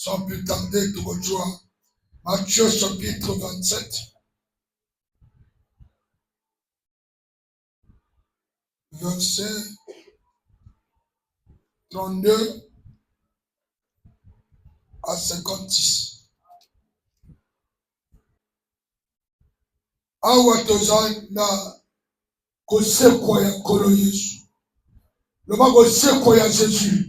Sans plus tarder, tout votre joie. Matthieu chapitre 27. Verset 32 à 56. Awa tozali na kosekwa ya nkolo Yesu. Loba kosekwa ya Jésus.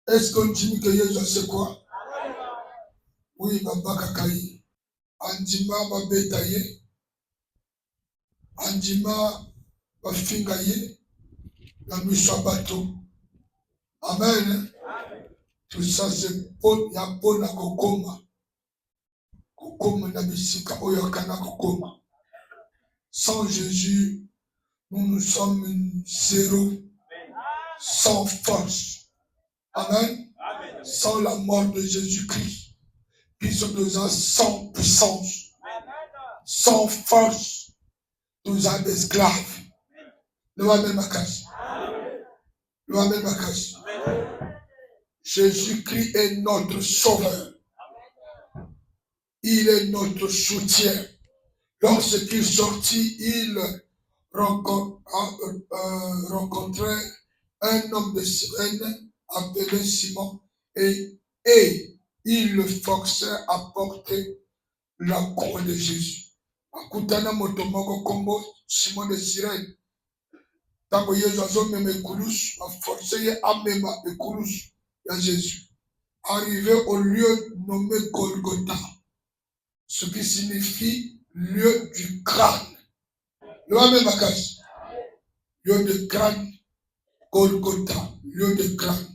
Est-ce qu'on dit que Yesu c'est quoi? Oui, babaka kai. Andima babeta ye. Andima bafinga ye. La miso bateau. Amen. Tout ça c'est pour ya bona kokoma. Kokoma na bisika oyakana kokoma. Sans Jésus, nous sommes zéro. Sans force. Amen. Amen. Sans la mort de Jésus-Christ, qui sont déjà sans puissance, sans force, nous sommes des esclaves. Jésus-Christ est notre sauveur. Il est notre soutien. Lorsqu'il sortit, il rencontrait un homme de Cyrène appelé Simon et il le forçait à porter la croix de Jésus. Akutana motomoko kombo Simon de Cyrène. Tango Yesu azomema ekulusu, a forcé à mema ekulusu ya Jésus. Arrivé au lieu nommé Golgotha, ce qui signifie lieu du crâne. Le même akash. Lieu de crâne, Golgotha, lieu de crâne.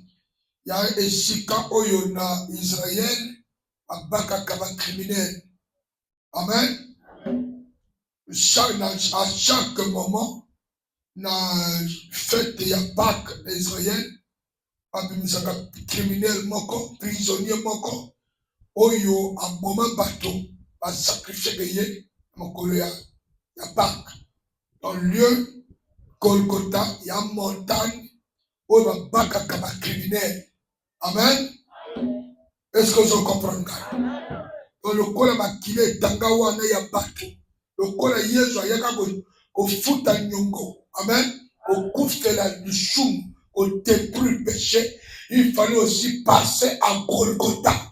Il y a un esika oyo na Israël abaka kaba criminel. Amen. À chaque moment, na fête ya Pâques d'Israël, abimisaka criminel moko, prisonnier moko, oyo a moment bateau, a sacrifié gagné mokolo ya Pâques. Dans le lieu Golgotha, il y a une montagne où il y a un criminel. Amen. Est-ce que vous comprenez? Dans le col de Makile, Tangawa, il y a un bateau. Le col de Yesu, il y a un foot à Nyongo. Amen. Au coup de la choum, au détruit le péché, il fallait aussi passer à Golgotha.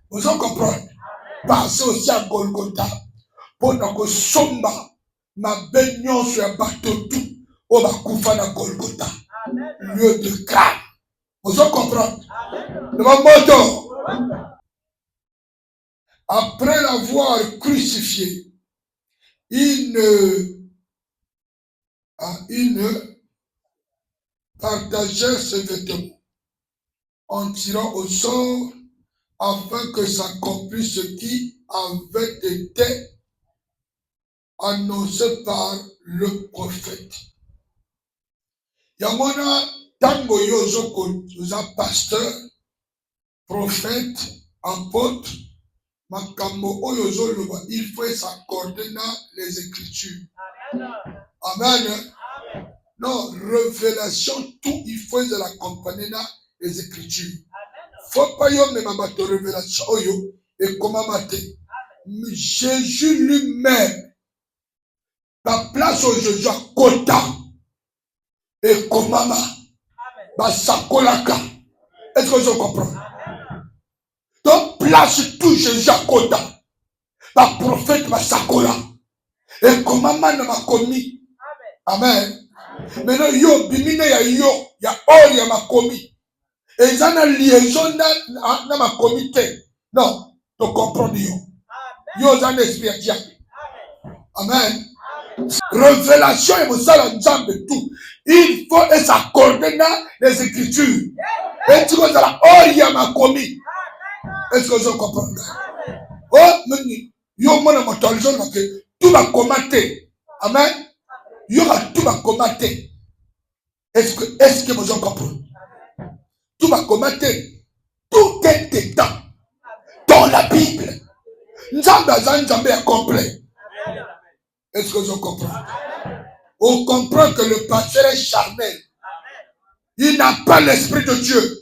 Vous comprenez? Passer aussi à Golgotha. Pour que somba. Ma baignon sur un bateau tout, on va couper à Golgotha, lieu de crâne. Vous comprenez? Le moment après l'avoir crucifié, il ne partageait ses vêtements en tirant au sort afin que s'accomplisse ce qui avait été annoncé par le prophète. Yamona tango yozo ko pasteur, prophète, apôtre, makambo oyozo loba, il faut s'accorder dans les écritures. Amen. Amen. Non, révélation, tout, il faut l'accompagner dans les écritures. Faut pas yo même amato révélation oyo et comment mater. Jésus lui-même. La place où Jésus a kota et komama basakolaka. Est-ce que je comprends? Donc place tout Jésus a kota. La prophète basakola et komama na makomi. Amen. Maintenant yo bimine ya yo ya or ya makomi. Et ça na liaison na makomi te. Non, tu comprends yo. Yo za esprit ya. Amen. Révélation et vous allez ensemble tout. Il faut s'accorder dans les écritures. Et tu vas là, oh, il y a ma commis. Est-ce que je comprends? Oh, mais yo mon motorisation que tout va commenter. Amen. Yo va tout va commenter. Est-ce que vous comprenez? Tout va commenter. Tout est dedans dans la Bible. Nzambe est complet. Est-ce que je comprends? On comprend que le pasteur est charnel. il n'a pas l'esprit de Dieu.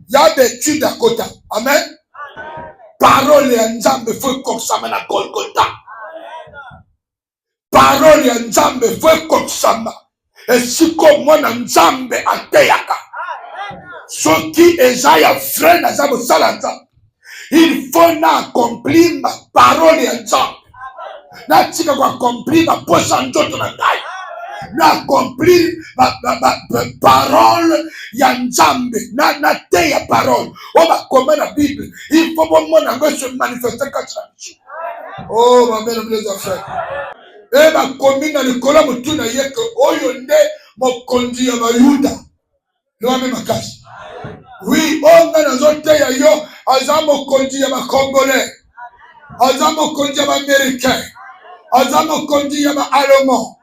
Il y a des études à côté. Amen. Parole ya Nzambe faut kokosama na Golgotha. Parole ya Nzambe faut kokosama. Esiko mwana Nzambe ateyaka. Soki ezaya frère na Nzambe sala Nzambe. Il faut na accomplir ma parole ya Nzambe. Na tika kwa accomplir ma posa njoto na ngai. Na accomplir ma parole ya Nzambe. Na te ya parole. On va comment la Bible. Il faut que mon ange se manifeste quand ça. Oh, ma belle frère. Et ma commune dans le colon mutuna yeke oyonde mokondi ya bayuda. Lo ame makasi. Oui, on a dans autre ya yo aza mokondi ya Congolais. Aza mokondi ya Américain. Aza mokondi ya Allemand.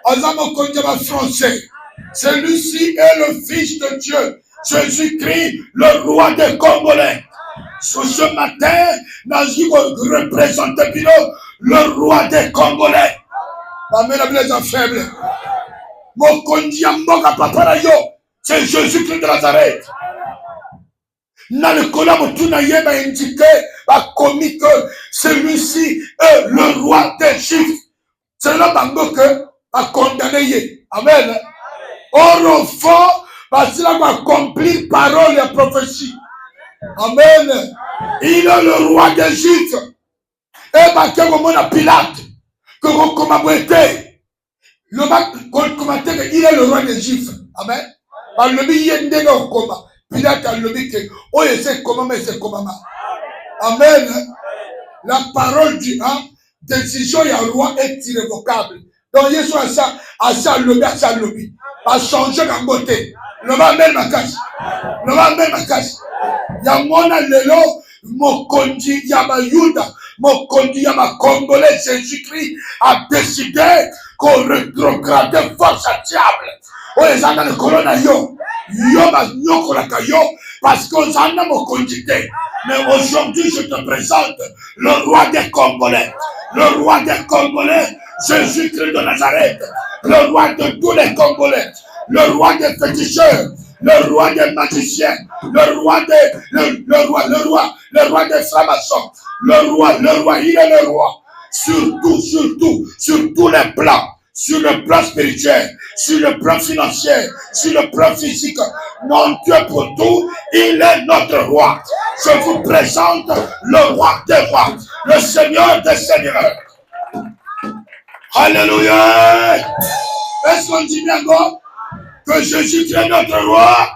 Aza mokondi ya Français. Celui-ci est le Fils de Dieu. Jésus-Christ, le roi des Congolais. Ce matin, nous représentons le roi des Congolais. Amen, les faibles. Mokondi ya mboka papa na yo, c'est Jésus-Christ de Nazareth. Dans le colon mutuna yeba indiqué, a commis que celui-ci est le roi des Juifs. C'est là que a condamné. Amen. Or au fond, parce qu'il a accompli parole et prophétie. Amen. Il est le roi des Juifs. Et parce que comme on a Pilate, que vous commandez, il est le roi des Juifs. Amen. Par le billet de au combat. Pilate a le billet. Oh, c'est comment, mais c'est comment. Amen. La parole du décision du roi est irrévocable. Donc, il y a ça, à ça, lobby. À changer la beauté. Le va même ma casse. Le va même ma casse. Yamona lelo, mokondi yama Yuda, mokondi yama Congolais, Jésus-Christ a décidé qu'on rétrograde force à diable. On les a dans le colonne yo. Yo ma nyoko la kayo, parce qu'on s'en a mokondi. Mais aujourd'hui, je te présente le roi des Congolais. Le roi des Congolais, Jésus-Christ de Nazareth. Le roi de tous les Congolais. Le roi des féticheurs. Le roi des magiciens. Le roi des francs-maçons. Le roi, il est le roi. Sur tous les plans. Sur le plan spirituel, sur le plan financier, sur le plan physique. Mon Dieu pour tout, il est notre roi. Je vous présente le roi des rois, le Seigneur des seigneurs. Alléluia. Est-ce qu'on dit bien que Jésus est notre roi?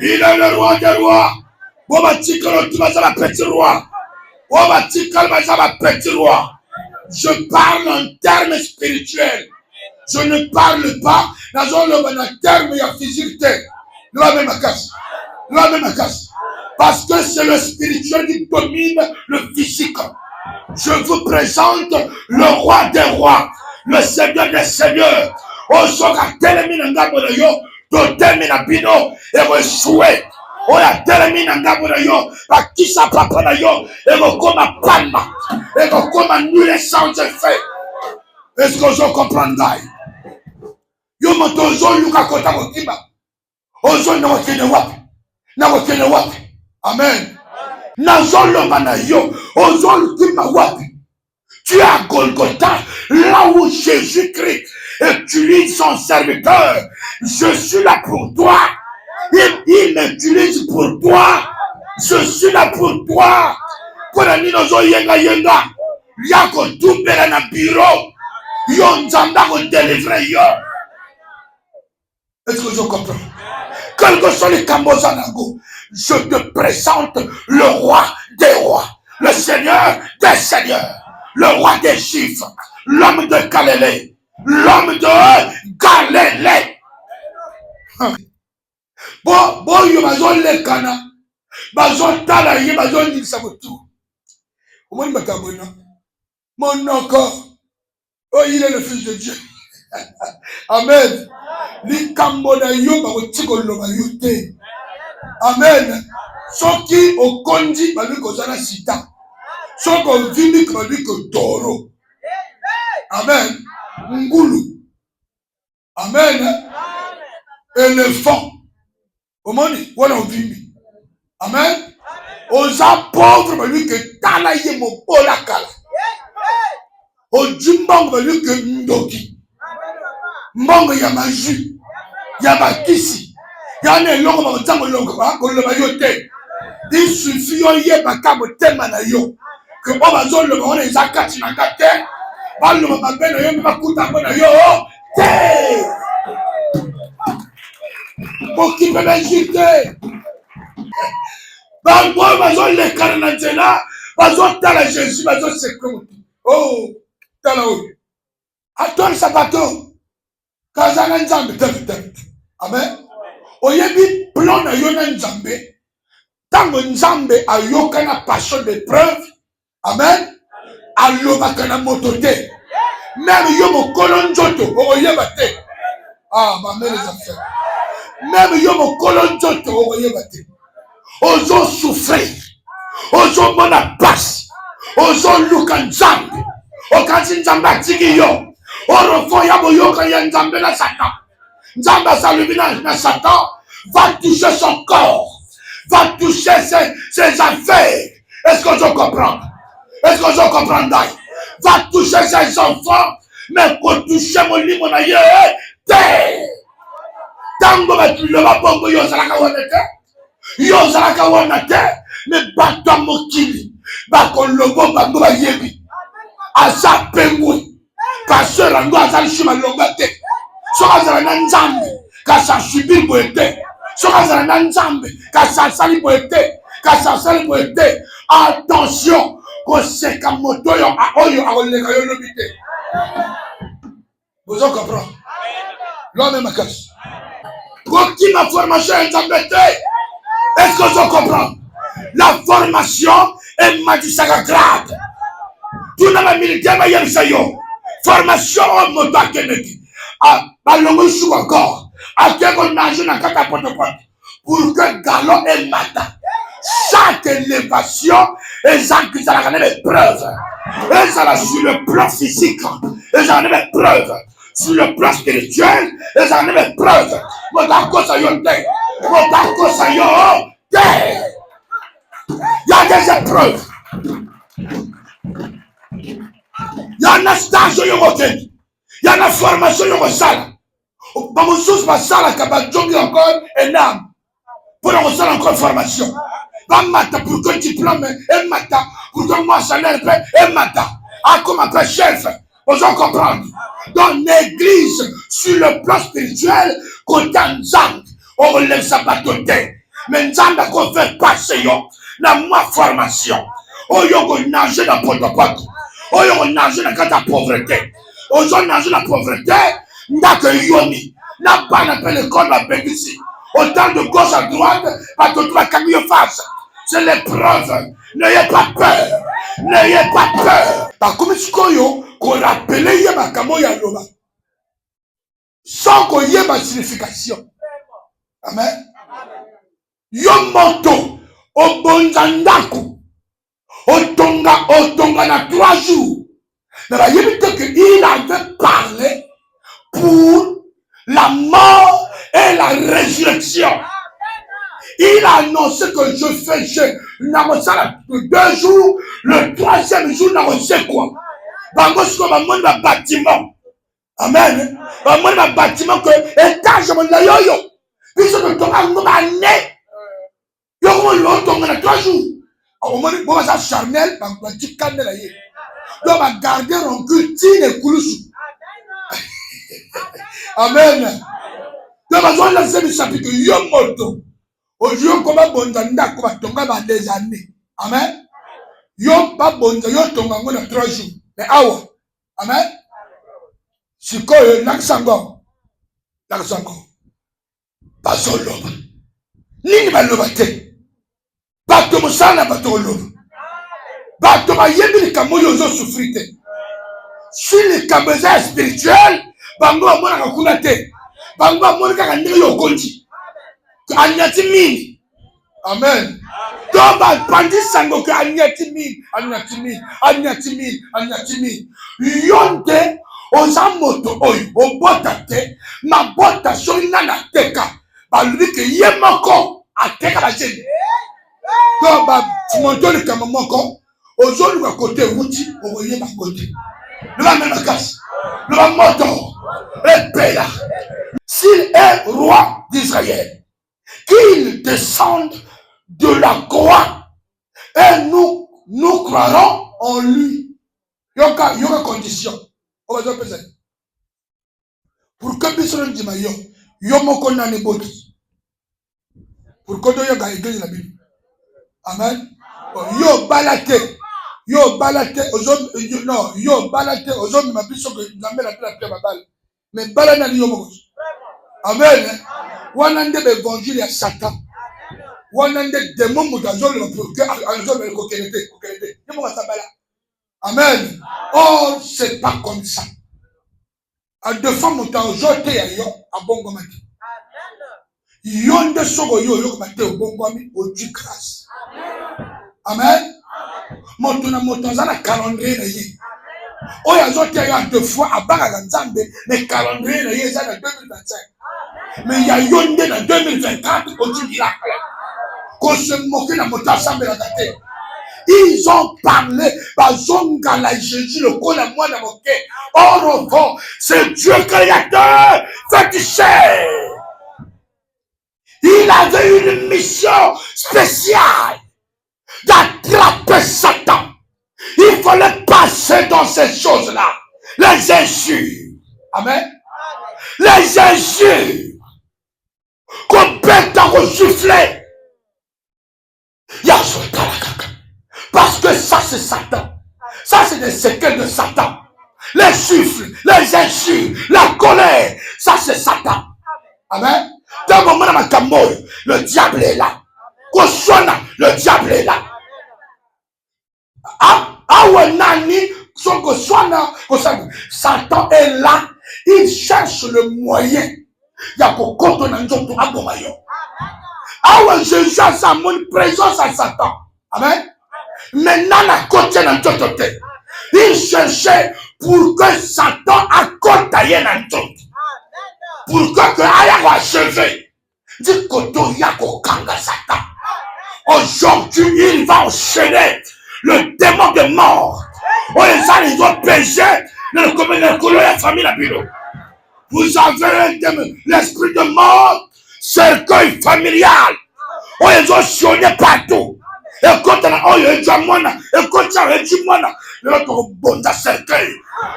Il est le roi des rois. On va dire que tu vas être petit roi. On va dire que tu vas être petit roi. Je parle en termes spirituels. Je ne parle pas dans un terme physique. Parce que c'est le spirituel qui domine le physique. Je vous présente le roi des rois, le Seigneur des seigneurs. Osoka telemina ngabo na yo, totemina bino et rechoué. Oya telemina ngabo na yo, bakisa papa na yo, et koma palma, et koma nul sans effet. Est-ce que je comprends d'ailleurs? Yo motozo luka kota motima. Ozo na wakene wapi. Amen. Nazolo bana yo. Ozo lutima wapi. Tu es à Golgotha, là où Jésus-Christ utilise son serviteur. Je suis là pour toi. Il m'utilise pour toi. Je suis là pour toi. Pour la ninozo yenga. Yako tumbela na bureau. Yo nzamba ko délivrer yo. Est-ce que je comprends? Quel que soit les Cambozanago, je te présente le roi des rois, le Seigneur des seigneurs, le roi des Juifs, l'homme de Galilée, l'homme de Galilée. Bon, yo bazon le kana, bazon tala ye bazon ni sabotu. Au moins makamona, mon encore, oh il est le Fils de Dieu. Amen. Likambona yo bakotiko loba yote. Amen. Soki okondi balu kozana sita. Soko vimi balu ko toro. Amen. Ngulu. Amen. Éléphant. omoni wana ovimbi. Amen. Oza pauvre lui que tala ye mobola kala. Ojumbongo lui que ndoki. Mbongo ya maju. Ya bakisi. Ya ne longo ba ntango longo ba ko loba yo te. Il suffit yo ye bakabo tema na yo. Que on va zo loba on eza kati na kate. Ba loba ba beno yo ba kuta na yo te. Boki bebe jite. Ba moi ba zo le karnatela. Ba zo tala Jésus ba zo sekwe. Oh, tala o. Aton sabato. Kazana nzambe te. Amen. Oyebi plan na yo na nzambe. Tango nzambe ayoka na passion d'épreuve. Amen. Alobaka na moto te. Même yo mokolo nzoto oyeba te. Ah, ma mère les affaires. Même yo mokolo nzoto oyeba te. Ozo souffrir. Ozo mona passe. Ozo luka nzambe. Okati nzambe atiki yo. Orofo ya boyoka ya nzambe na Satan. Nzambe asalumi na Satan. Va toucher son corps. Va toucher ses affaires. Est-ce que je comprends? Est-ce que je comprends? Va toucher ses enfants. Mais pour toucher mon lit, mon aïe, tango le babongo yo zalaka wonete. Yo zalaka wonete. Mais bato mokili. Bako lobo bango ba yebi. Asa pengwe. Pasteur rango azali shima longate. Soka zala na nzambe. Kasa subir boete. Soka zala na nzambe. Kasa sali boete. Kasa sali boete. Attention. Koseka moto yo a oyo a olega yo lobite. Vous en comprenez? L'homme est ma casse. Pour qui ma formation est embêtée? Est-ce que je comprends? La formation est magistrat grade. Tout dans la militaire, il y a yo. Formation au moto à Kennedy. À Balongo sous encore. À quelqu'un nage dans catapult pour que galon et matin. Chaque élévation est en qui ça a des preuves. Et ça a sur le plan physique. Et ça a des preuves. Sur le plan spirituel. Et ça a des preuves. Mon d'accord ça y est. Mon d'accord ça y est. Il y a des épreuves. Il y a un stage il y a une formation au salle. Dans mon sous ma salle à encore énorme. Pour la salle encore formation. Pas matin pour que diplôme et matin pour que moi salaire et matin. Ah comme après chef. Vous en comprendre. Dans l'église sur le plan spirituel côté Nzambe on relève sa batoté. Mais Nzambe qu'on fait passer yo na moi formation. Oh yo go nager dans potopoto. Oh yo go nager dans la pauvreté. Oh yo nager la pauvreté. Ndaka yomi. N'a pas appelé l'école la bénédiction. Autant de gauche à droite, pas de toi camion face. C'est l'épreuve. N'ayez pas peur. N'ayez pas peur. Par comme ce qu'on rappelle, il y a ma camo ya loba. Sans qu'il y ait ma signification. Amen. Yo moto, au bonzandaku, au tonga na 3 jours. Mais il y a qu'il avait parlé pour la mort et la résurrection. Il a annoncé que je fais le 2 jours, le 3e jour, c'est quoi? Parce qu'on va monter un bâtiment. Amen. On va monter un bâtiment que étage mon yo. Puis je me tombe à mon année. Yo on tombe dans 3 jours. On va bon ça charnel, on va dire candela yé. On va garder rancune, tine kulusu. Amen. Donc on va lancer le chapitre yo moto. Aujourd'hui, comment bonzanda quoi tonga ba des années. Amen. Yo pas bonza yo tonga ngona 3 jours. Mais awa. Amen. Sikoyo naksango. Baso loba. Nini ba loba te. Bato musana bato loba. Bato ba yebi kamoyo zo souffrir te. Si les kabeza spirituel, bango mona kakuna te. Bango mona kakandika yo konji. Anyati mini. Amen. Doba pandi sango ke anyati mini. Yonde oza moto oyo obota te mabota so nana teka balobi ke ye moko ateka bajeni to bamonto likama moko ozoluka kote wuti okoyeba kote loba mema kasi loba moto epela. S'il est roi d'Israël, qu'il descende de la croix et nous croirons en lui. Il y a condition. Pour que nous soyons dit, yo moko nani boti. Pour que nous soyons église la Bible. Amen. Yo balate. Yo balate. Non, yo balate. Ozom ma biso que nous la paix babal. Mais balana yo moko. Amen. Wanande l'évangile à Satan. Wanande démon mutazol pour que azol kokelete. Yo moko sabala. Amen. Oh, c'est pas comme ça. À deux fois, mon temps, j'étais ailleurs, à bon gomme. Yon de sogo yo yo comme au bon gomme, au du grâce. Amen. Mon temps, ça la calendrier. Oh, il y a d'autres ailleurs deux fois à Baraganzambe, mais calendrier, ça en 2025. Mais il y a yon de en 2024, au du miracle. Qu'on se moque dans mon temps, ça me l'a gâté. Ils ont parlé, Jésus, le col à moi dans mon cœur. Or, c'est Dieu créateur, féticheur. Il avait une mission spéciale d'attraper Satan. Il fallait passer dans ces choses-là. Les injures. Amen. Les injures. Qu'on pète à souffler. Parce que ça, c'est Satan. Ça, c'est des séquelles de Satan. Les chiffres, les injures, la colère, ça, c'est Satan. Amen. Dans le moment où le diable est là. Le diable est là. Satan est là. Il cherche le moyen. Il y a beaucoup de Jésus a sa présence à Satan. Amen. Maintenant, la côté dans tout côté. Il cherchait pour que Satan accorde à tout. Pour que Aya va achever. Du côté il y a Satan. Aujourd'hui, il va enchaîner le démon de mort. Ils ont péché dans le commun de la famille la bureau. Vous avez l'esprit de mort, cercueil familial. Ils ont sionné partout. Et quand on a dit mona, et quand on a dit mona, le bonza cercueil,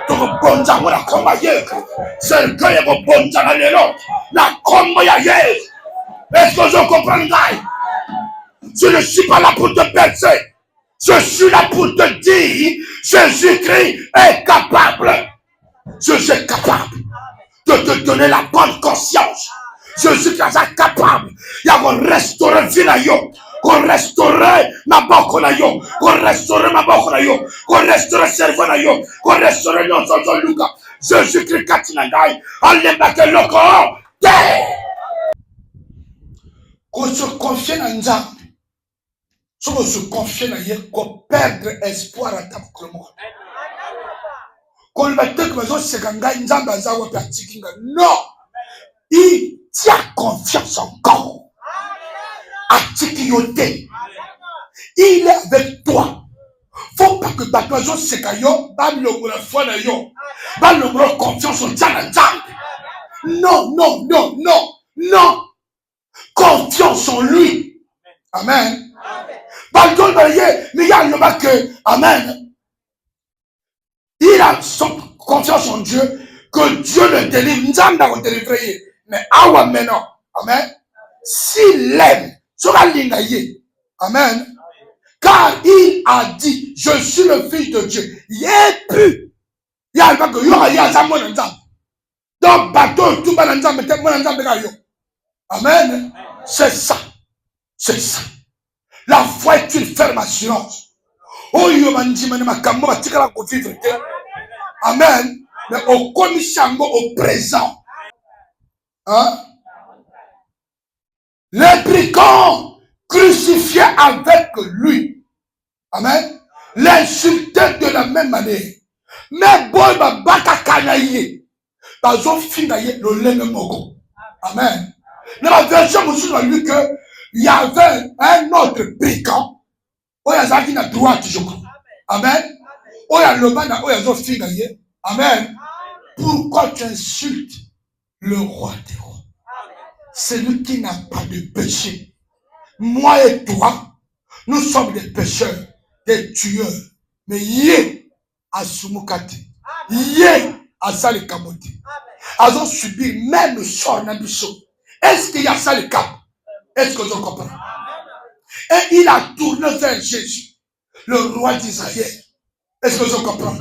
le bonza mona combaye, cercueil et bonza la lélo, la combaye. Est-ce que je comprends? Je ne suis pas là pour te percer. Je suis là pour te dire, Jésus-Christ est capable. Je suis capable de te donner la bonne conscience. Jésus-Christ est capable. Il y a qu'on restaurer Vinayo. Qu'on restaurer ma boque na yo, qu'on restaurer ma boque na yo, qu'on restaurer cerveau na yo, qu'on restaurer non son Lucas. Jésus-Christ katinandai, allez battre le corps. Qu'on se confie dans Nzambe. Si on se confie dans Yé, qu'on perdre espoir à ta boucle. Qu'on va te que se ganga Nzambe azawa pratiquinga. Non, il tient confiance encore. Il est avec toi. Faut pas que ta personne se caille, pas le foi de yo, pas le confiance en Dieu. Non, non, non, non, non. Confiance en lui. Amen. Pardon, mais il y a le bac que, amen. Il a son confiance en Dieu, que Dieu le délivre. Nous allons le délivrer. Mais awa maintenant, amen. S'il l'aime, amen. Car il a dit, je suis le fils de Dieu. Il est pu. Il y a un peu de donc, bateau, tout le monde. Amen. C'est ça. C'est ça. La foi est une ferme assurance. Oh, amen. Mais au commissaire, au présent. Hein? Les brigands crucifiés avec lui. Amen. L'insultaient de la même manière. Mais boy baka kanaye. Bazo finaye le lene mogo. Amen. Dans la version, on a lu qu'il y avait un autre brigand. Il y a un qui a droite, je crois. Amen. Il y a le man, il y a un fille. Amen. Pourquoi tu insultes le roi des rois? Celui qui n'a pas de péché. Moi et toi, nous sommes des pécheurs, des tueurs. Mais yé à Sumukati, yé à Salikamoti, à ont subi même le sort d'Abisso. Est-ce qu'il y a ça le cap? Est-ce que je comprends? Et il a tourné vers Jésus, le roi d'Israël. Est-ce que je comprends?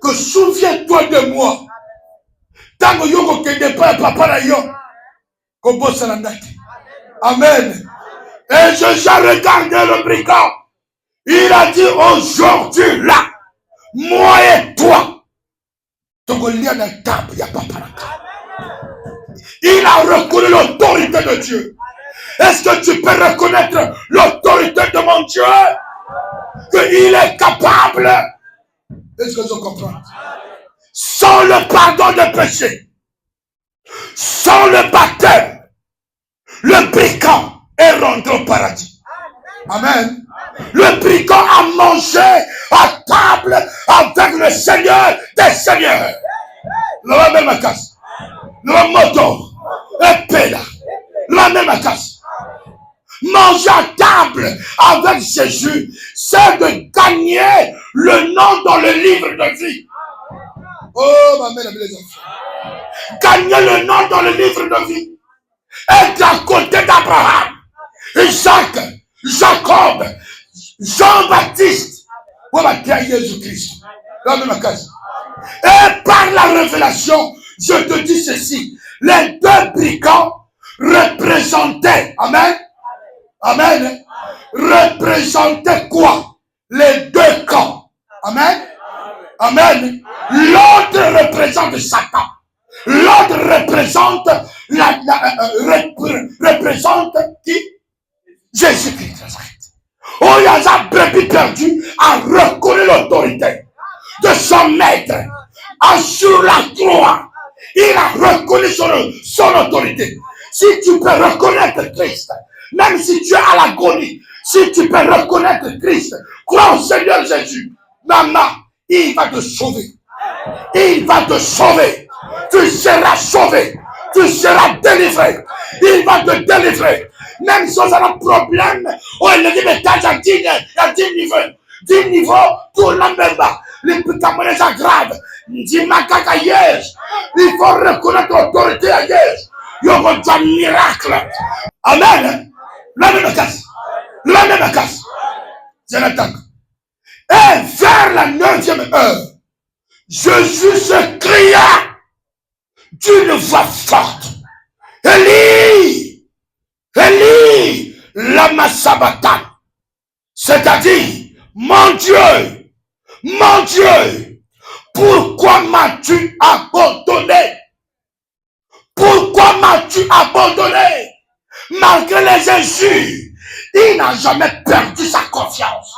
Que souviens-toi de moi. Tant que yoko kende pas papa na yo. Kobo salandati. Amen. Et j'ai regardé le brigand. Il a dit aujourd'hui là, moi et toi, il a reconnu l'autorité de Dieu. Est-ce que tu peux reconnaître l'autorité de mon Dieu? Qu'il est capable. Est-ce que je comprends? Sans le pardon des péchés, sans le baptême, le brigand est rentré au paradis. Amen. Le brigand a mangé à table avec le Seigneur des Seigneurs. La même casse. La moto. Et pela. La même casse. Manger à table avec Jésus, c'est de gagner le nom dans le livre de vie. Oh, ma mère, les enfants. Gagner le nom dans le livre de vie. Être à côté d'Abraham, Isaac, Jacob, Jean-Baptiste. On va dire Jésus-Christ. Et par la révélation, je te dis ceci. Les deux brigands représentaient, amen, amen, représentaient quoi? Les deux camps. Amen. Amen. L'autre représente Satan. L'autre représente représente qui? Jésus-Christ. Oh, il y a un bébé perdu a reconnu l'autorité de son maître. Sur la croix, il a reconnu son autorité. Si tu peux reconnaître Christ, même si tu es à l'agonie, si tu peux reconnaître Christ, crois au Seigneur Jésus, maman, il va te sauver. Il va te sauver. Tu seras sauvé. Tu seras délivré. Il va te délivrer. Même si on a un problème, on le dit, mais t'as 10 niveaux. 10 niveaux, tout le monde va. Les petits sont graves. Il faut reconnaître l'autorité à Yesh. Il y aura un miracle. Amen. La même casse. La même casse. Je l'attends. Et vers la 9e heure, Jésus se cria d'une voix forte. Élie, Élie, lama sabachthani. C'est-à-dire, mon Dieu, pourquoi m'as-tu abandonné? Pourquoi m'as-tu abandonné? Malgré les injures, il n'a jamais perdu sa confiance.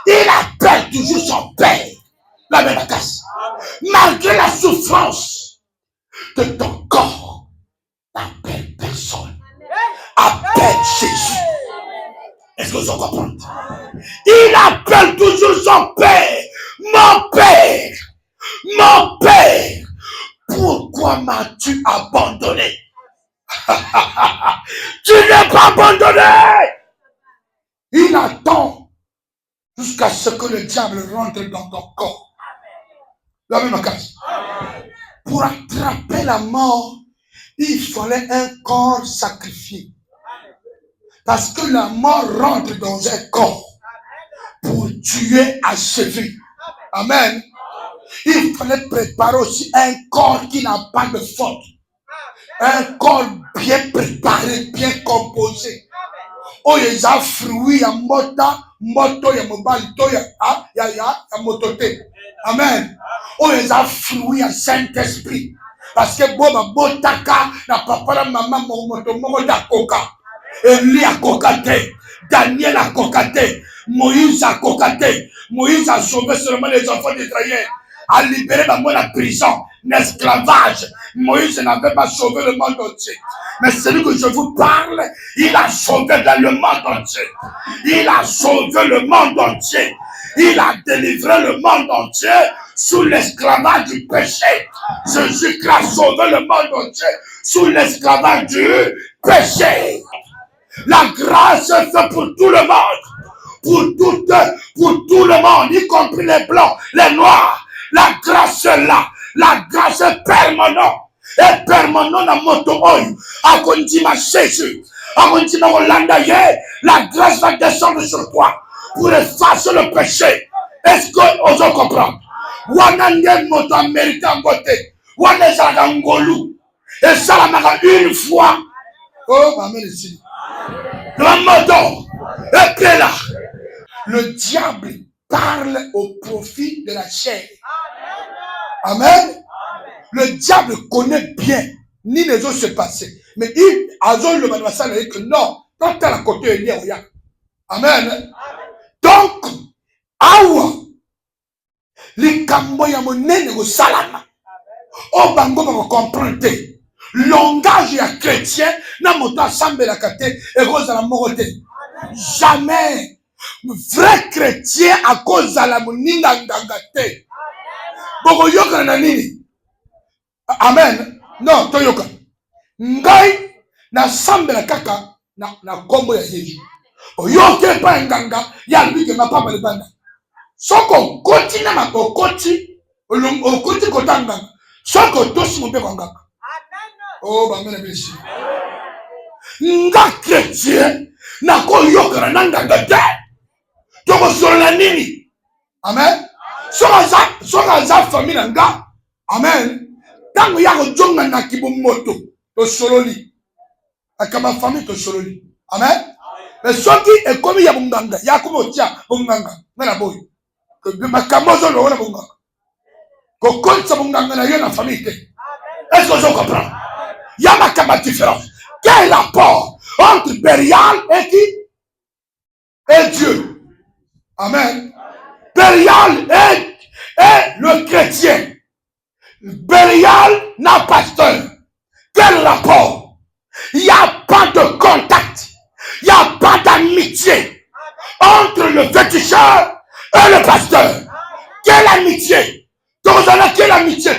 Il appelle toujours son Père. La même casse. Malgré la souffrance de ton corps, n'appelle personne. Appelle Jésus. Est-ce que vous comprenez? Il appelle toujours son Père. Mon Père. Mon Père. Pourquoi m'as-tu abandonné? Tu n'es pas abandonné. Il attend jusqu'à ce que le diable rentre dans ton corps. La même casse. Pour attraper la mort, il fallait un corps sacrifié. Parce que la mort rentre dans un corps pour tuer, achever. Amen. Il fallait préparer aussi un corps qui n'a pas de faute. Un corps bien préparé, bien composé. Oh, il y a fruits, il y a moto, il y a mobile, il y a mototé. Amen. Oh, il y a fruits, il y a Saint-Esprit. Parce que bon, botaka, na papa, na maman, moto, da coca. Élie a cocaté. Daniel a cocaté. Moïse a cocaté. Moïse a sauvé seulement les enfants d'Israël. a libéré maman la prison, l'esclavage. Moïse n'avait pas sauvé le monde entier. Mais celui que je vous parle, il a sauvé dans le monde entier. Il a sauvé le monde entier. Il a délivré le monde entier sous l'esclavage du péché. Jésus-Christ a sauvé le monde entier sous l'esclavage du péché. La grâce est faite pour tout le monde. Pour tout le monde, y compris les blancs, les noirs. La grâce est là. La grâce est permanente. Et permanent dans moto oil. A continue Jésus. A continue Hollanda. La grâce va descendre sur toi pour effacer le péché. Est-ce que vous comprenez? Wanande moto américain côté. Wanande Zagangolu. Et ça la m'a une fois. Oh, maman ici. Le moto. Et puis là. Le diable parle au profit de la chair. Amen. Le diable connaît bien ni les autres se passer. Mais il a le manuel dit que non, quand tu as la côté, il y a rien. Amen. Donc, awa, les Camboya monnaie au salama. Au bango va comprendre. Langage à chrétien, n'a monta sambe la kate et rose à la moroté. Jamais. Vrai chrétien à cause de la moninga ngangate. Boko yoka na nini? Amen. Non, toyoka. Ngai na sambela kaka na kombo ya Yesu. Oyoke pa nganga ya lui que ma papa le banda. Soko koti na makokoti, okoti kotanga. Soko tosi mo pe nganga. Oh ba mena bisi. Nga chrétien na ko yoka na nganga de. Toko solo nini? Amen. Soka za famille nga. Amen. Tango ya kojonga na kibomoto to sololi. Akama famille to sololi. Amen. Mais soki e komi ya bunganga, ya komo tia bunganga. Na boy. Que makamozo lo na bunganga. Ko konsa bunganga na yo na famille te. Est-ce que je comprends? Ya makama différence. Quel est rapport entre Bérial et qui? Et Dieu. Amen. Bérial est le chrétien. Bérial n'a pas pasteur. Quel rapport? Il n'y a pas de contact. Il n'y a pas d'amitié entre le féticheur et le pasteur. Quelle amitié? Quelle amitié?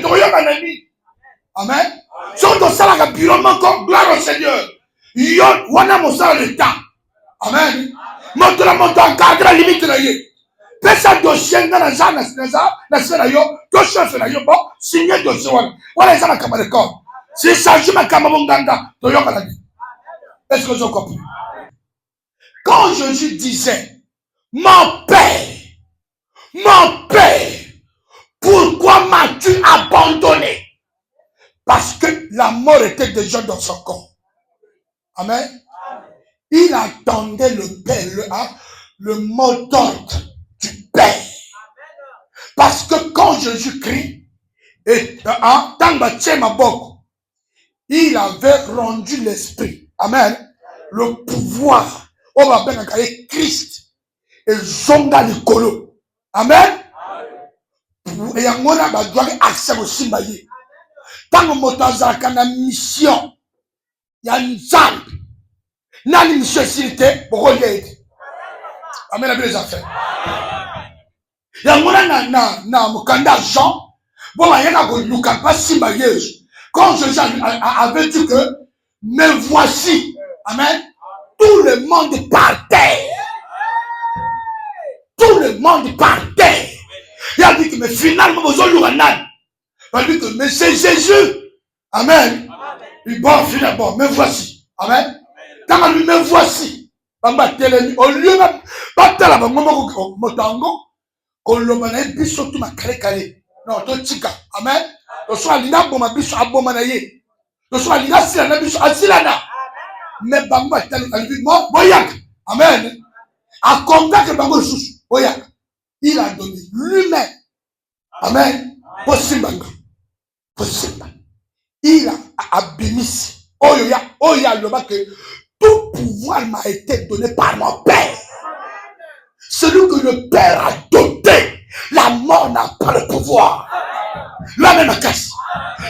Amen. Surtout ça, la gloire au Seigneur. Wana mosa le temps. Amen. Monte la monte en cadre la limite de l'œil. Pesa dossier na sera yo, dossier fait la yo, bon, signé dossier wana. Voilà ça la caméra de corps. Si ça joue ma caméra monganga, to yo kala. Est-ce que vous comprenez? Quand Jésus disait, mon Père, pourquoi m'as-tu abandonné? Parce que la mort était déjà dans son corps. Amen. Il attendait le Père, le mot d'ordre du Père. Parce que quand Jésus-Christ il avait rendu l'esprit. Amen. Le pouvoir. On va bien appeler Christ. Et Zonga Nikolo. Amen. Et y a accès au Simbaye. Tant que Motazaka na mission, il y a une salle. N'a une nécessité pour regarder. Amen. Avec les affaires. Il y a na mukanda Jean. Bon, il y a un pas Simbaye. Quand Jésus avait dit que, mais voici, amen, tout le monde partait. Tout le monde partait. Il a dit que, mais finalement, vous avez il a dit que, mais c'est Jésus. Amen. Il bon, finalement, me voici. Amen. Quand on lui me voici, au lieu même, pas tel à motango, qu'on l'omane, puis surtout ma calé. Non, toi, tika. Amen. Soit l'ina bon ma biche abomanaye. Soit l'ina sila na biche asilana. Mais bamba tali moi boyak. Amen. À convaincre bango sous boyak. Il a donné lui-même. Amen. Possible. Il a béni. Oya le bas que tout pouvoir m'a été donné par mon Père. Celui que le Père a doté, la mort n'a pas le pouvoir. La même casse.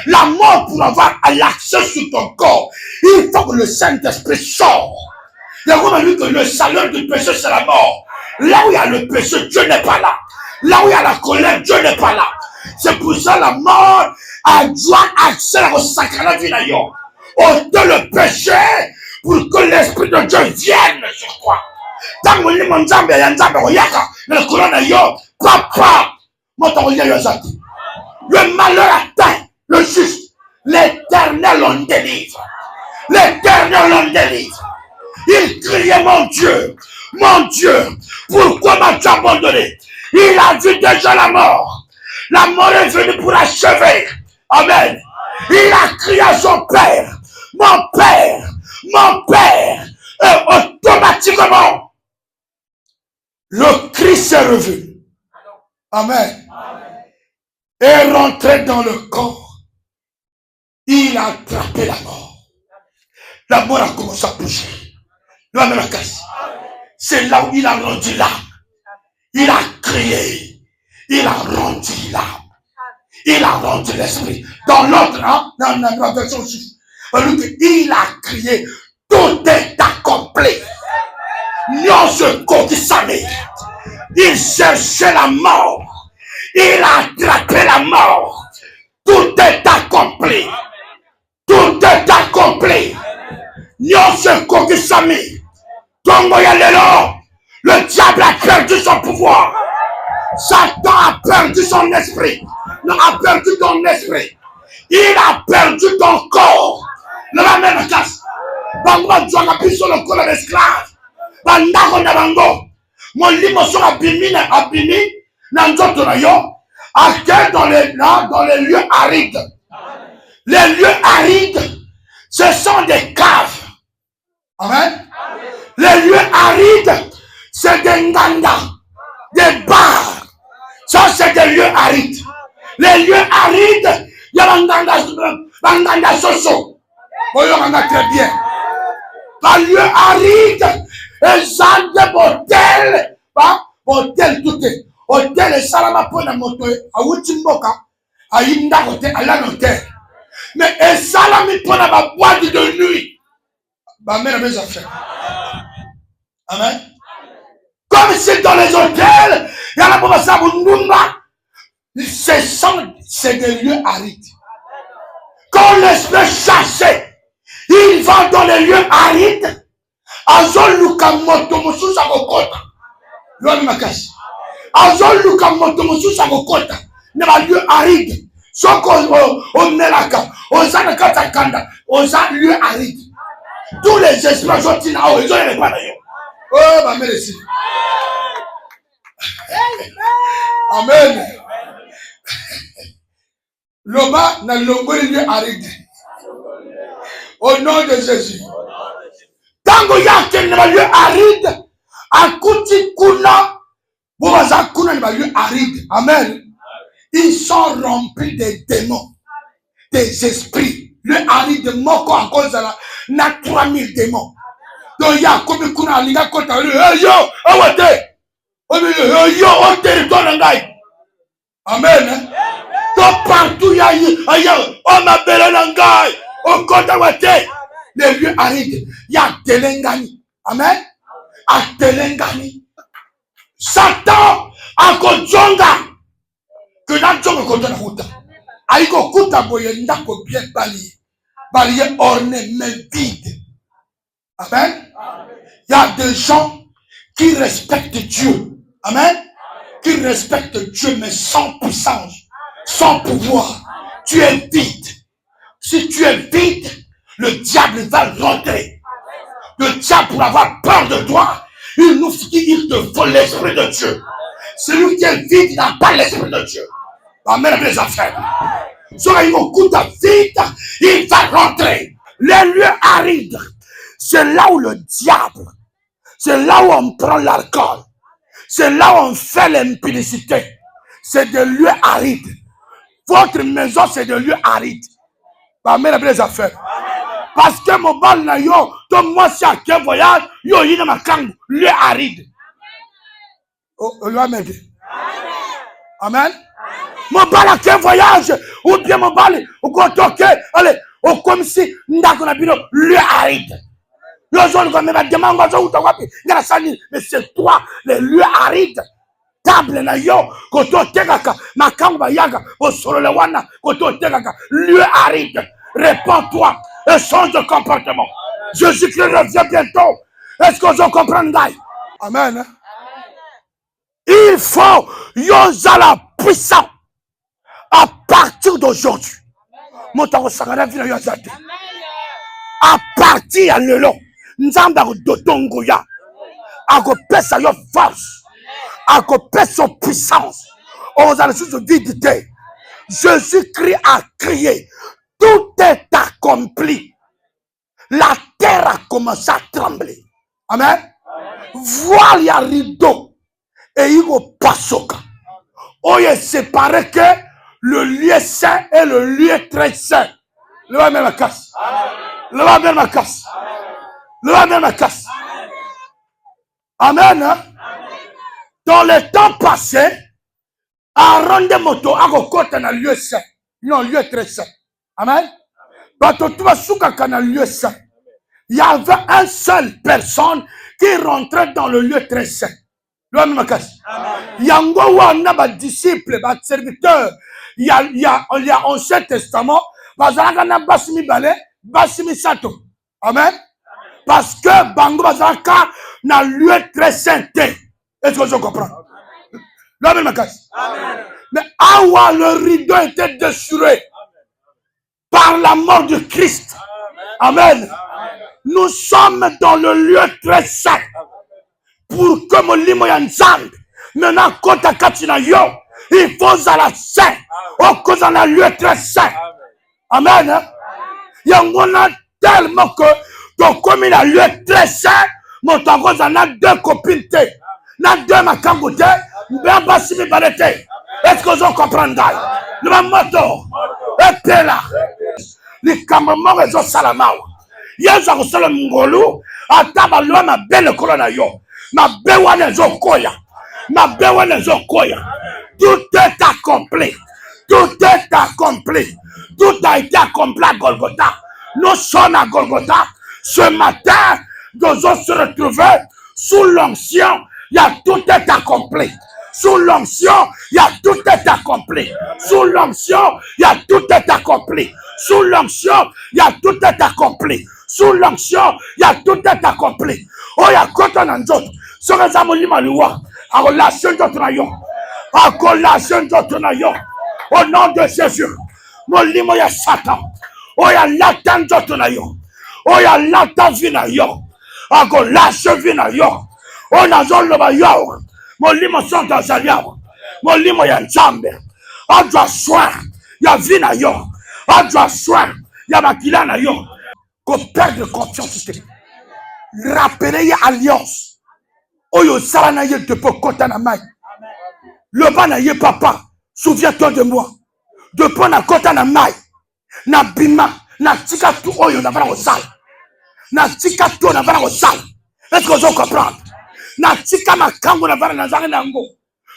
La mort, pour avoir l'accès sur ton corps, il faut que le Saint-Esprit sorte. Il y a vraiment dit que le salaire du péché, c'est la mort. Là où il y a le péché, Dieu n'est pas là. Là où il y a la colère, Dieu n'est pas là. C'est pour ça la mort a droit accès au sacrement du naïon. Ôte le péché pour que l'Esprit de Dieu vienne sur toi. Dans mon lit, mon Zambé, il y a un Zambé, le colon naïon, papa, le malheur atteint le juste. L'Éternel en délivre. L'Éternel en délivre. Il criait, mon Dieu, pourquoi m'as-tu abandonné? Il a vu déjà la mort. La mort est venue pour achever. Amen. Il a crié à son père, mon père, et automatiquement, le Christ est revenu. Amen. Et rentré dans le corps, il a attrapé la mort. La mort a commencé à bouger. C'est là où il a rendu l'âme. Il a crié. Il a rendu l'âme. Il a rendu l'esprit. Dans l'autre, dans la version 6, il a crié. Tout est accompli. Il cherchait la mort. Il a attrapé la mort. Tout est accompli. Tout est accompli. Le diable a perdu son pouvoir. Satan a perdu son esprit. Il a perdu ton esprit. Il a perdu ton corps. La même casse. Bango doit appuyer sur le corps de l'esclave. Bandako na bango. Mon limo sur abimi nanzoto na yo. Accueille dans les lieux arides. Les lieux arides, ce sont des caves. Amen. Les lieux arides, c'est des nganda, des bars. Ça, c'est des lieux arides. Les lieux arides, il y a banganda soso. Voyons, on a très bien. Les lieux arides, ils ont des hôtels. Hôtel tout est. Hôtel et salama pour la moto. A Wutimboka, à Yinda hôtel, à l'an hôtel. Mais et salami pour la boîte de nuit. Bah, mère, mes affaires. Amen. Comme c'est dans les hôtels, il y a la Bobasa Bundumba. C'est des lieux arides. Quand l'esprit chassé, il va dans les lieux arides. Azol Luka Motomosu Sagokota. L'homme Makasi. Azol Luka Motomosu Sagokota. N'est pas lieu aride. Sauf qu'on Melaka, on Zanakata Kanda, on a lieu aride. Tous les esprits sont là, ils ont les pas d'ailleurs. Oh, ma mère ici. Amen. L'Oma n'a le lieu aride. Au nom de Jésus. Tant qu'il y a un lieu aride, à Kuti Kuna, Bobaza Kuna n'est pas lieu aride. Amen. Ils sont remplis des démons, des esprits. Le aride de Moko à cause de la, n'a 3000 démons. Donc il y a comme Kuna Alinga Kota, yo, awate. Yo, on territoire l'angai. Amen. Donc partout il y a, on m'appelle l'angai. On compte awate. Les lieux arides, il y a Telengani. Amen. À Telengani. Satan, à Kodjonga. Que dans Djonga Kodjonga Huta. Aïko Kuta Boyenda ko bien balié orné mais vide. Amen. Il y a des gens qui respectent Dieu. Amen. Qui respectent Dieu mais sans puissance, sans pouvoir. Tu es vide. Si tu es vide, le diable va rentrer. Le diable, pour avoir peur de toi, il te vole l'esprit de Dieu. Celui qui est vide, il n'a pas l'esprit de Dieu. Amen, les affaires. Soit il coup de vide, il va rentrer. Les lieux arides, c'est là où le diable, c'est là où on prend l'alcool, c'est là où on fait l'impudicité. C'est des lieux arides. Votre maison, c'est des lieux arides. Amen, les affaires. Parce que mon bal na yo, donc moi si à quel voyage, yo yina ma kang, lieu aride. Oh, Amen. Amen. Mon bal qui voyage, ou bien mon bal, ou qu'on toque, allez, ou comme si, n'a qu'on a vu le aride. Mais c'est toi, les lieux arides. Table na yo, koto tegaka, makamba yaga, au solo le wana, koto tegaka, lieu aride. Réponds-toi et change de comportement. Jésus-Christ revient bientôt. Est-ce que vous comprenez? Amen. Il faut yozala puissant à partir d'aujourd'hui. À partir de là, nzamba dotongo ya, akopesa yo force, akopesa puissance. On a reçu de vidité. Jésus-Christ a crié, tout est accompli. La terre a commencé à trembler. Amen. Voilà les rideaux et il passe au cas. On est séparé que le lieu saint et le lieu très saint. Le va même la casse. Le va même la casse. Le va même la casse. Amen. Hein? Dans le temps passé, Aaron de moto a côté dans le lieu saint. Non, lieu très saint. Amen. Quand tu vas dans le lieu saint, il y avait une seule personne qui rentrait dans le lieu très saint. Le même casse. Yango wana ba disciple, ba serviteur. Il y a Ancien Testament, bazalaka na basimi bale, basimi sato. Amen. Parce que bango bazalaka na lieu très saint. Est-ce que je comprends? Le même casse. Mais awa le rideau était déchiré par la mort de Christ. Amen. Nous sommes dans le lieu très saint. Pour que mon limo yanzang, maintenant, quand tu as yo, il faut à la saint. Au cause dans le lieu très saint. Amen. Il y a tellement que, donc, comme il a lieu très saint, mon tango, en a deux copines, n'a deux makamboute, bien bassimi balete. Est-ce que vous comprenez? Le moto, et là, les caméras, ils ont salamao. Ils ont salamao, ngolu, à tabalou, ma belle colonne yo. Ma bewane zokoya. Ma bewane zokoya. Tout est accompli. Tout est accompli. Tout a été accompli à Golgotha. Nous sommes à Golgotha. Ce matin, nous allons se retrouver sous l'onction. Il y a tout est accompli. Sous l'onction, il y a tout est accompli. Sous l'onction, il y a tout est accompli. Sous l'onction, il y a tout est accompli. Sous l'onction, il y a tout est accompli. Oh, il y a quoi dans d'autres. Ce que ça me dit, Maloua, à relation d'autres naïons. À relation d'autres naïons. Au nom de Jésus. Mon limo ya Satan. Oh, il y a l'attente d'autres naïons. Oh, il y a l'attente vinaïon. À relation vinaïon. Oh, n'a pas le baillot. Mon limo sont dans Zaliao. Mon limo ya Nzambe. On doit soin. Il y a vinaïon. On doit soin. Il y a makila naïon. Qu'on perde confiance. Rappelez alliance. Oyo salana ye depuis kota na mai. Le bana ye papa, souviens-toi de moi. Depuis na kota na mai. Na bima, na tika tu oyo na vana osala. Na tika tu na vana osala. Est-ce que vous comprenez? Na tika makambo na vana na zanga nango.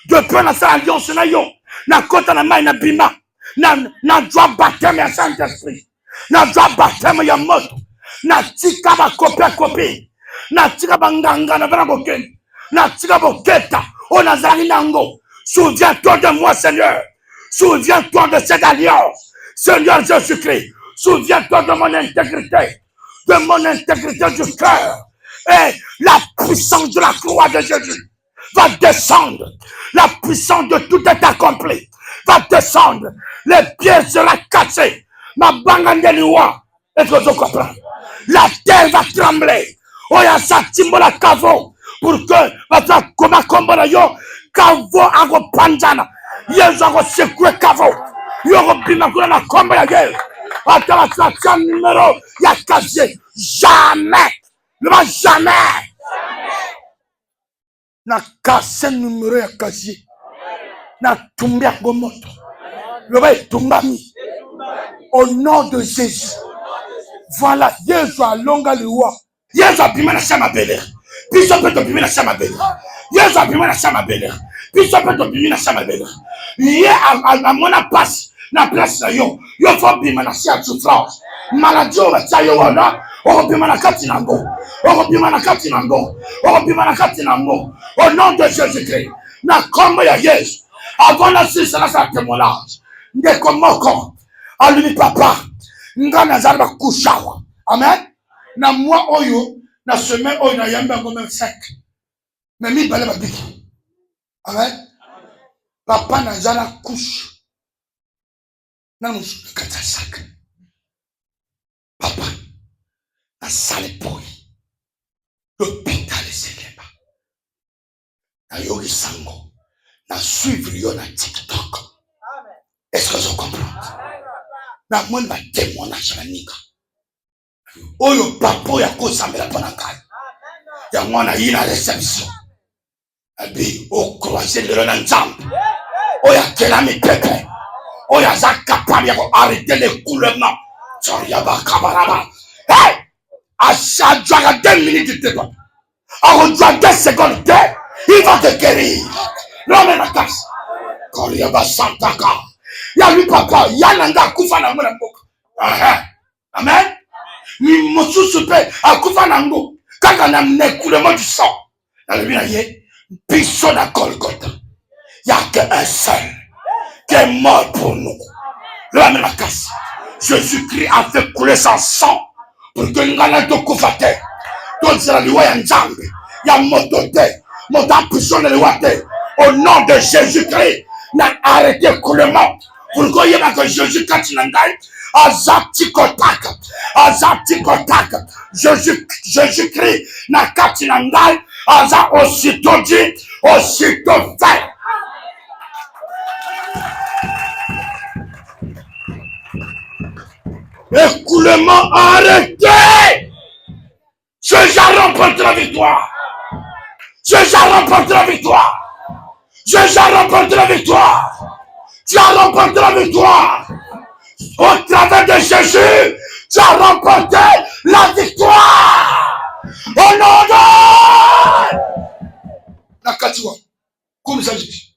Depuis na sa alliance na yo. Na kota na mai na bima. Na joie baptême ya Saint-Esprit. Na joie baptême ya moto. Na tika ba copie. Na tika banganga na vana boken. Na tika boketa. O nazari nango. Souviens-toi de moi, Seigneur. Souviens-toi de cette alliance. Seigneur Jésus-Christ. Souviens-toi de mon intégrité. De mon intégrité du cœur. Et la puissance de la croix de Jésus va descendre. La puissance de tout est accompli va descendre. Les pieds seront cassés. Ma bangandeliwa. Est-ce que tu comprends? La terre va trembler. Oh, ya sa timbola kavo. Pour que, va koma kombola yo, kavo ago panjana. Yezo ago sekwe kavo. Yo bima kuna na kombola yo. Attends, la numéro, ya casier. Jamais. Ne va jamais. Na cassé numéro ya casier. Na tumbia gomoto. Le va tumbami. Au nom de Jésus. Voilà, Yesu alonga liwa. Yesu abima na shama bele. Bishop to bima na shama bele. Yesu abima na shama bele. Biso pe to bimi na sama bela. Ye a mona passe na place na yo. Yo fo bima na sia souffrance. Maladie o batia yo wana. O bima na kati na ngo. O bima na kati na ngo. O bima na kati na ngo. Au nom de Jésus-Christ. Na kombo ya Yesu. Avant na sisa na sa témoignage. Ndeko moko. Alumi papa. Nga nazali bakushawa. Amen. Na moi oyo na semaine oyo na yamba ngome 5. Mais mi bale babiki. Amen. Papa nazala couche. Na musu kata sak. Papa na sale boy. L'hôpital Selema. Na yogi sango. Na suivre yo na TikTok. Amen. Est-ce que vous comprenez? Na moi na témoignage na nika. Oyo papa ya kosambela pona kai. Ya mwana ina réception. Abi o croiser le na nzambe. Oya kelami pepe. Oya za capable ya arrêter les coulements. Soria ba kabaraba. Hey! À chaque jour, 2 minutes de temps. En 2 secondes, il va te guérir. L'homme est la casse. Koriaba Santaka. Ya lui papa, ya nanga kufa na mwana mboka. Amen. Ni mosusu pe akufa na ngo. Kaka na coulement du sang. Dans le bien yé, biso na Golgotha. Il y a qu'un seul qui est mort pour nous. L'homme est la casse. Jésus-Christ a fait couler son sang pour que nous n'ayons pas kufa. Donc c'est la loi en jambe. Il y a mototé. Montant puissant de loi. Au nom de Jésus-Christ, n'a arrêté coulement. Pour que y ait que Jésus quand il n'engaille. Azatikotak. Azatikotak. Jésus-Christ n'a quand il n'engaille. Azat aussitôt dit, aussitôt fait. Écoulement arrêté. Jésus remporte la victoire. Jésus remporte la victoire. Jésus remporte la victoire. Tu as remporté la victoire. Au travers de Jésus, tu as remporté la victoire. Au nom de... Nakatiwa. Comme ça, je dis.